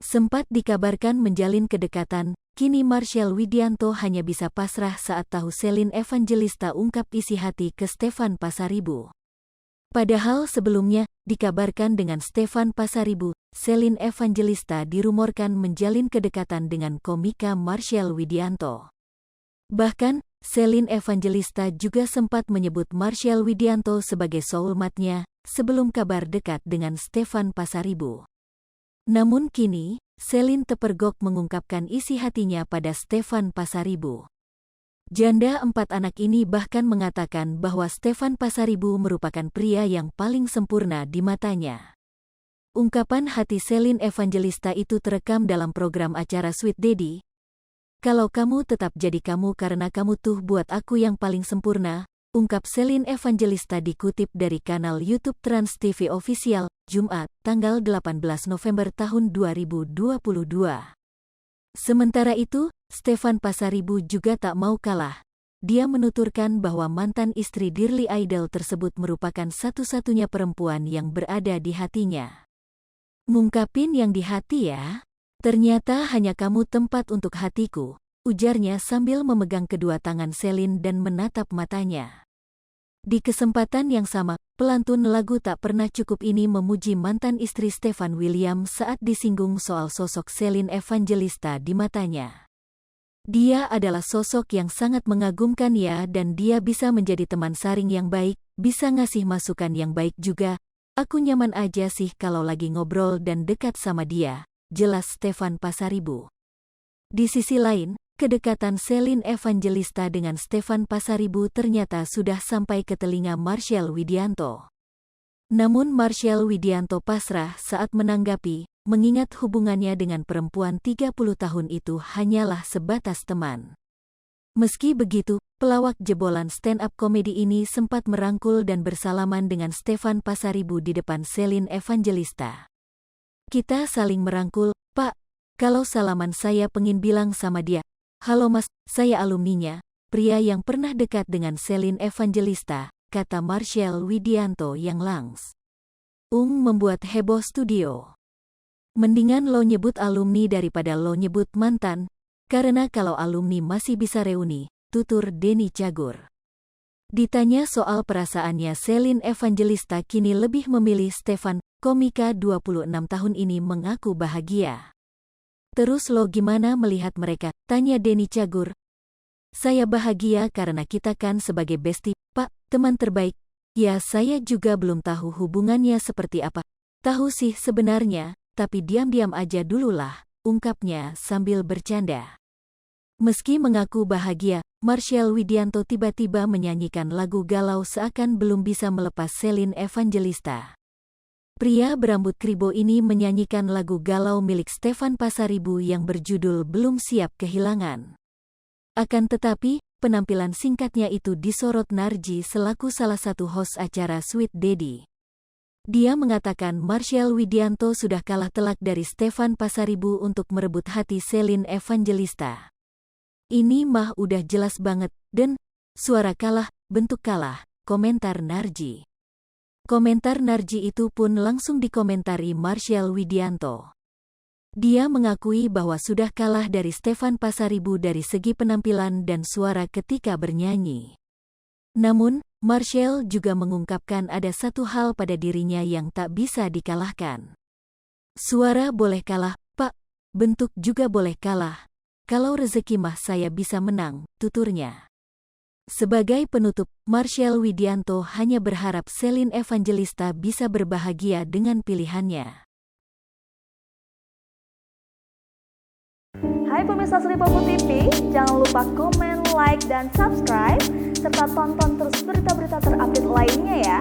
Sempat dikabarkan menjalin kedekatan, kini Marshell Widianto hanya bisa pasrah saat tahu Shelin Evangelista ungkap isi hati ke Stefan Pasaribu. Padahal sebelumnya, dikabarkan dengan Stefan Pasaribu, Shelin Evangelista dirumorkan menjalin kedekatan dengan komika Marshell Widianto. Bahkan, Shelin Evangelista juga sempat menyebut Marshell Widianto sebagai soulmate-nya, sebelum kabar dekat dengan Stefan Pasaribu. Namun kini, Shelin terpergok mengungkapkan isi hatinya pada Stefan Pasaribu. Janda 4 anak ini bahkan mengatakan bahwa Stefan Pasaribu merupakan pria yang paling sempurna di matanya. Ungkapan hati Shelin Evangelista itu terekam dalam program acara Sweet Daddy. "Kalau kamu tetap jadi kamu karena kamu tuh buat aku yang paling sempurna," ungkap Shelin Evangelista dikutip dari kanal YouTube Trans TV Official, Jumat, tanggal 18 November tahun 2022. Sementara itu, Stefan Pasaribu juga tak mau kalah. Dia menuturkan bahwa mantan istri Dearly Idol tersebut merupakan satu-satunya perempuan yang berada di hatinya. "Ngungkapin yang di hati ya. Ternyata hanya kamu tempat untuk hatiku," ujarnya sambil memegang kedua tangan Shelin dan menatap matanya. Di kesempatan yang sama, pelantun lagu Tak Pernah Cukup ini memuji mantan istri Stefan William saat disinggung soal sosok Shelin Evangelista di matanya. "Dia adalah sosok yang sangat mengagumkan ya, dan dia bisa menjadi teman saring yang baik, bisa ngasih masukan yang baik juga. Aku nyaman aja sih kalau lagi ngobrol dan dekat sama dia," jelas Stefan Pasaribu. Di sisi lain, kedekatan Shelin Evangelista dengan Stefan Pasaribu ternyata sudah sampai ke telinga Marshell Widianto. Namun Marshell Widianto pasrah saat menanggapi, mengingat hubungannya dengan perempuan 30 tahun itu hanyalah sebatas teman. Meski begitu, pelawak jebolan stand-up komedi ini sempat merangkul dan bersalaman dengan Stefan Pasaribu di depan Shelin Evangelista. "Kita saling merangkul, Pak. Kalau salaman saya pengen bilang sama dia, 'Halo Mas, saya alumninya,' pria yang pernah dekat dengan Shelin Evangelista," kata Marshell Widianto yang membuat heboh studio. "Mendingan lo nyebut alumni daripada lo nyebut mantan, karena kalau alumni masih bisa reuni," tutur Denny Cagur. Ditanya soal perasaannya, Shelin Evangelista kini lebih memilih Stefan. Komika 26 tahun ini mengaku bahagia. "Terus lo gimana melihat mereka?" tanya Denny Cagur. "Saya bahagia karena kita kan sebagai bestie, Pak, teman terbaik. Ya saya juga belum tahu hubungannya seperti apa. Tahu sih sebenarnya, tapi diam-diam aja dululah," ungkapnya sambil bercanda. Meski mengaku bahagia, Marshell Widianto tiba-tiba menyanyikan lagu galau seakan belum bisa melepas Shelin Evangelista. Pria berambut kribo ini menyanyikan lagu galau milik Stefan Pasaribu yang berjudul Belum Siap Kehilangan. Akan tetapi, penampilan singkatnya itu disorot Narji selaku salah satu host acara Sweet Daddy. Dia mengatakan Marshell Widianto sudah kalah telak dari Stefan Pasaribu untuk merebut hati Shelin Evangelista. "Ini mah udah jelas banget, dan suara kalah, bentuk kalah," komentar Narji. Komentar Narji itu pun langsung dikomentari Marshell Widianto. Dia mengakui bahwa sudah kalah dari Stefan Pasaribu dari segi penampilan dan suara ketika bernyanyi. Namun, Marshell juga mengungkapkan ada satu hal pada dirinya yang tak bisa dikalahkan. "Suara boleh kalah, Pak. Bentuk juga boleh kalah. Kalau rezeki mah saya bisa menang," tuturnya. Sebagai penutup, Marshell Widianto hanya berharap Shelin Evangelista bisa berbahagia dengan pilihannya. Hai pemirsa Sri Popo TV, jangan lupa komen, like, dan subscribe, serta tonton terus berita-berita terupdate lainnya ya.